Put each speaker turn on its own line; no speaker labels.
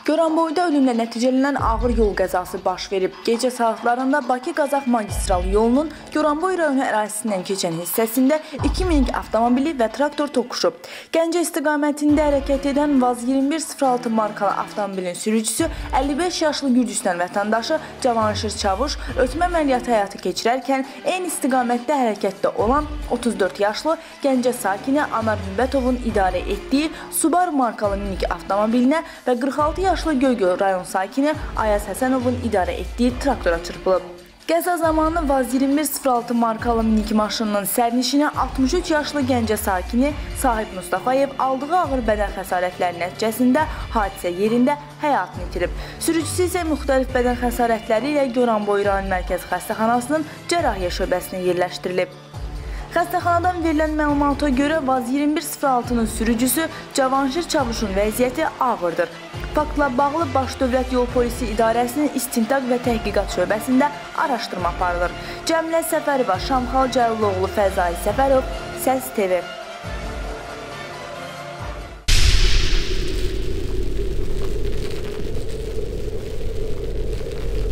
Goranboyda ölümlə nəticələnən ağır yol qəzası baş verib. Gecə saatlarında Bakı-Qazax magistral yolunun Goranboy rayonu ərazisindən keçən hissəsində 2 minik avtomobili və traktor toqquşub. Gəncə istiqamətində hərəkət edən VAZ 2106 markalı avtomobilin sürücüsü 55 yaşlı Gürcüstan vətəndaşı Cavanşir Çavuş ötmə əməliyyatı həyata keçirərkən eyni istiqamətdə hərəkətdə olan 34 yaşlı Gəncə sakini Anar Hümbətovun idarə etdiyi Subaru markalı minik avtomobilinə və 46 yaşlı Göygöl rayon sakini Ayaz Həsənovun idarə etdiyi traktora çırpılıb. Qəza zamanı VAZ 2106 markalı minik maşınının sərnişini 63 yaşlı Gəncə sakini Sahib Mustafayev aldığı ağır bədən xəsarətləri nəticəsində hadisə yerində həyatını itirib. Sürücüsü isə müxtəlif bədən xəsarətləri ilə Goranboy rayon mərkəzi xəstəxanasının cərrahiyyə şöbəsinə yerləşdirilib. Xəstəxanadan verilən məlumata görə VAZ 2106-nın sürücüsü Cavanşir Çavuşun vəziyyəti ağırdır. Faktla bağlı Baş Dövlət Yol Polisi İdarəsinin İstintaq və Təhqiqat şöbəsində araşdırma aparılır. Cəmilə Səfərova, Şamxal Cəliloğlu, Fəzai Səfərov, Səs TV.